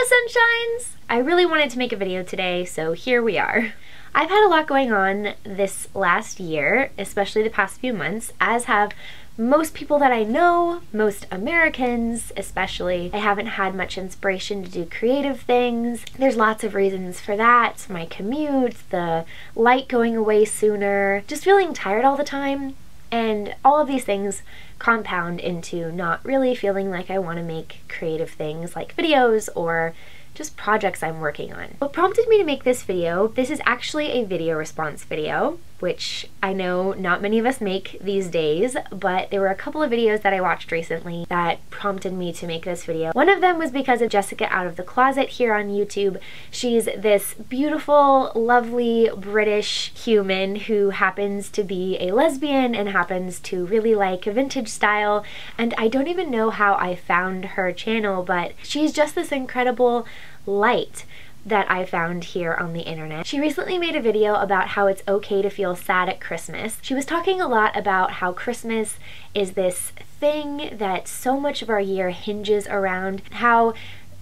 Sunshines! I really wanted to make a video today, so here we are. I've had a lot going on this last year, especially the past few months, as have most people that I know, most Americans especially. I haven't had much inspiration to do creative things. There's lots of reasons for that. My commute, the light going away sooner, just feeling tired all the time. And all of these things compound into not really feeling like I want to make creative things like videos or just projects I'm working on. What prompted me to make this video, this is actually a video response video, which I know not many of us make these days, but there were a couple of videos that I watched recently that prompted me to make this video. One of them was because of Jessica Out of the Closet here on YouTube. She's this beautiful, lovely British human who happens to be a lesbian and happens to really like vintage style, and I don't even know how I found her channel, but she's just this incredible light that I found here on the internet. She recently made a video about how it's okay to feel sad at Christmas. She was talking a lot about how Christmas is this thing that so much of our year hinges around, how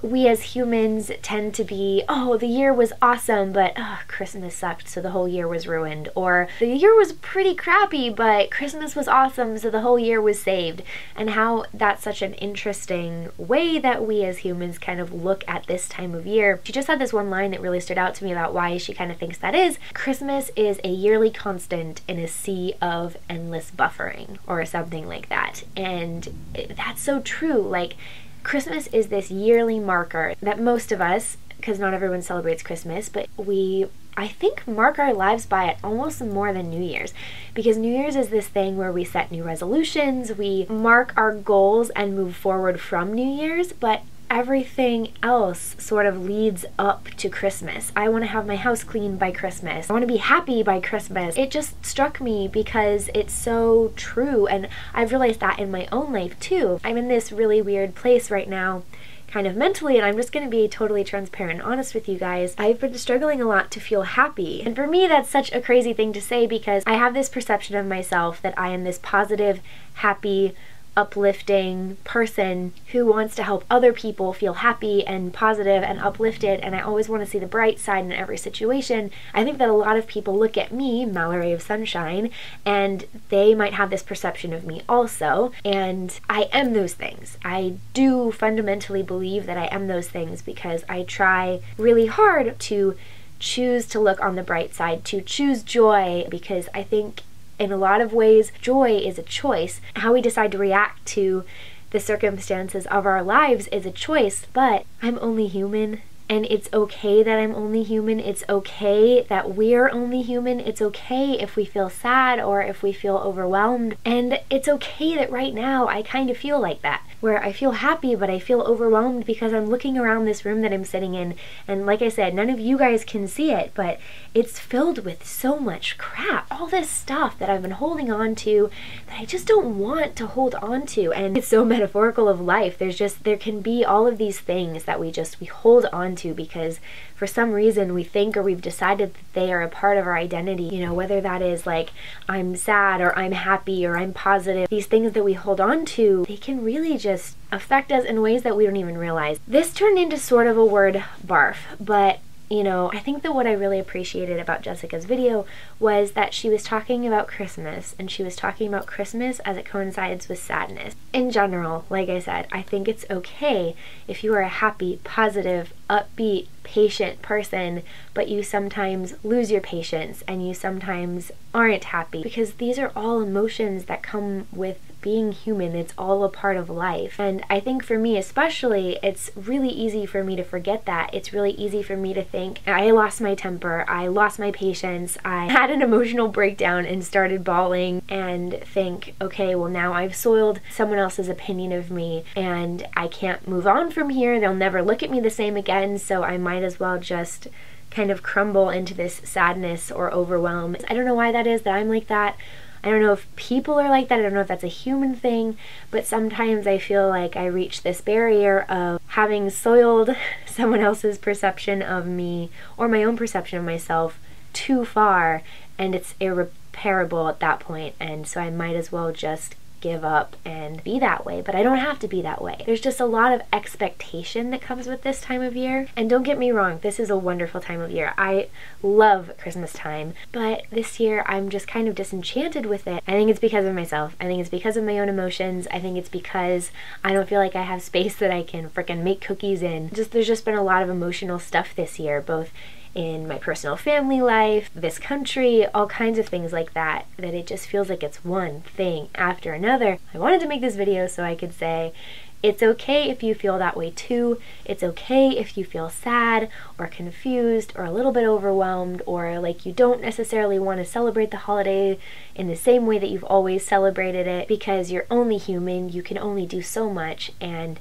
we as humans tend to be, oh, the year was awesome, but Christmas sucked, so the whole year was ruined. Or the year was pretty crappy, but Christmas was awesome, so the whole year was saved. And how that's such an interesting way that we as humans kind of look at this time of year. She just had this one line that really stood out to me about why she kind of thinks that is. Christmas is a yearly constant in a sea of endless buffering, or something like that. And that's so true. Like, Christmas is this yearly marker that most of us, because not everyone celebrates Christmas, but we, I think, mark our lives by it almost more than New Year's. Because New Year's is this thing where we set new resolutions, we mark our goals and move forward from New Year's, but everything else sort of leads up to Christmas. I want to have my house clean by Christmas. I want to be happy by Christmas. It just struck me because it's so true, and I've realized that in my own life too. I'm in this really weird place right now, kind of mentally, and I'm just going to be totally transparent and honest with you guys. I've been struggling a lot to feel happy, and for me that's such a crazy thing to say because I have this perception of myself that I am this positive, happy, uplifting person who wants to help other people feel happy and positive and uplifted, and I always want to see the bright side in every situation. I think that a lot of people look at me, Mallory of Sunshine, and they might have this perception of me also, and I am those things. I do fundamentally believe that I am those things because I try really hard to choose to look on the bright side, to choose joy, because I think in a lot of ways, joy is a choice. How we decide to react to the circumstances of our lives is a choice, but I'm only human, and it's okay that I'm only human. It's okay that we're only human. It's okay if we feel sad or if we feel overwhelmed, and it's okay that right now I kind of feel like that, where I feel happy but I feel overwhelmed because I'm looking around this room that I'm sitting in, and like I said, none of you guys can see it, but it's filled with so much crap. All this stuff that I've been holding on to that I just don't want to hold on to, and it's so metaphorical of life. There can be all of these things that we hold on to because for some reason we think or we've decided that they are a part of our identity, you know, whether that is like I'm sad or I'm happy or I'm positive. These things that we hold on to, they can really just affect us in ways that we don't even realize. This turned into sort of a word barf, but you know, I think that what I really appreciated about Jessica's video was that she was talking about Christmas, and she was talking about Christmas as it coincides with sadness. In general, like I said, I think it's okay if you are a happy, positive, upbeat, patient person, but you sometimes lose your patience and you sometimes aren't happy, because these are all emotions that come with being human. It's all a part of life. And I think for me especially, it's really easy for me to forget that. It's really easy for me to think, I lost my temper, I lost my patience, I had an emotional breakdown and started bawling, and think, okay, well now I've soiled someone else's opinion of me and I can't move on from here. They'll never look at me the same again, so I might as well just kind of crumble into this sadness or overwhelm. I don't know why that is that I'm like that. I don't know if people are like that. I don't know if that's a human thing, but sometimes I feel like I reach this barrier of having soiled someone else's perception of me or my own perception of myself too far, and it's irreparable at that point, and so I might as well just give up and be that way, but I don't have to be that way. There's just a lot of expectation that comes with this time of year. And don't get me wrong, this is a wonderful time of year. I love Christmas time, but this year I'm just kind of disenchanted with it. I think it's because of myself. I think it's because of my own emotions. I think it's because I don't feel like I have space that I can frickin' make cookies in. There's just been a lot of emotional stuff this year, both in my personal family life, this country, all kinds of things like that, that it just feels like it's one thing after another. I wanted to make this video so I could say, it's okay if you feel that way too. It's okay if you feel sad or confused or a little bit overwhelmed or like you don't necessarily want to celebrate the holiday in the same way that you've always celebrated it, because you're only human, you can only do so much, and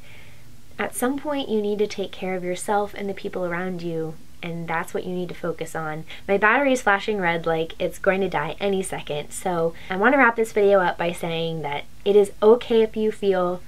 at some point you need to take care of yourself and the people around you, and that's what you need to focus on. My battery is flashing red like it's going to die any second, so I want to wrap this video up by saying that it is okay if you feel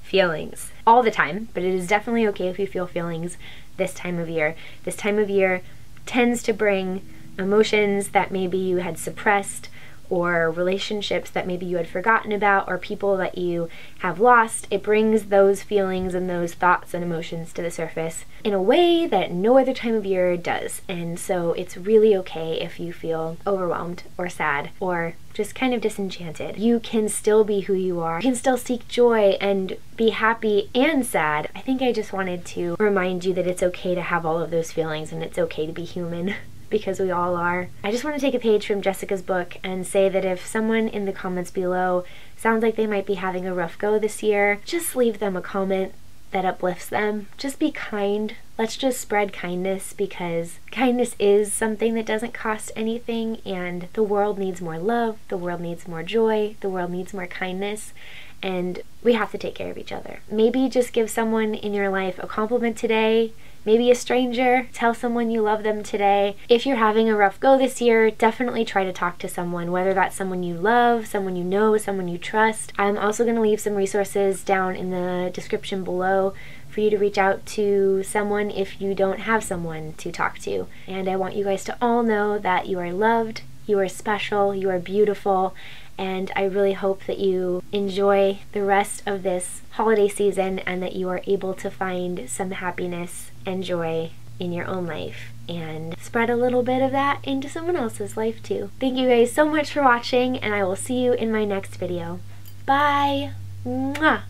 feelings all the time, but it is definitely okay if you feel feelings this time of year. This time of year tends to bring emotions that maybe you had suppressed, or relationships that maybe you had forgotten about, or people that you have lost. It brings those feelings and those thoughts and emotions to the surface in a way that no other time of year does. And so it's really okay if you feel overwhelmed or sad or just kind of disenchanted. You can still be who you are. You can still seek joy and be happy and sad. I think I just wanted to remind you that it's okay to have all of those feelings and it's okay to be human. Because we all are. I just want to take a page from Jessica's book and say that if someone in the comments below sounds like they might be having a rough go this year, just leave them a comment that uplifts them. Just be kind. Let's just spread kindness, because kindness is something that doesn't cost anything, and the world needs more love, the world needs more joy, the world needs more kindness, and we have to take care of each other. Maybe just give someone in your life a compliment today. Maybe a stranger, tell someone you love them today. If you're having a rough go this year, definitely try to talk to someone, whether that's someone you love, someone you know, someone you trust. I'm also going to leave some resources down in the description below for you to reach out to someone if you don't have someone to talk to. And I want you guys to all know that you are loved, you are special, you are beautiful, and I really hope that you enjoy the rest of this holiday season and that you are able to find some happiness and joy in your own life and spread a little bit of that into someone else's life too. Thank you guys so much for watching, and I will see you in my next video. Bye! Mwah!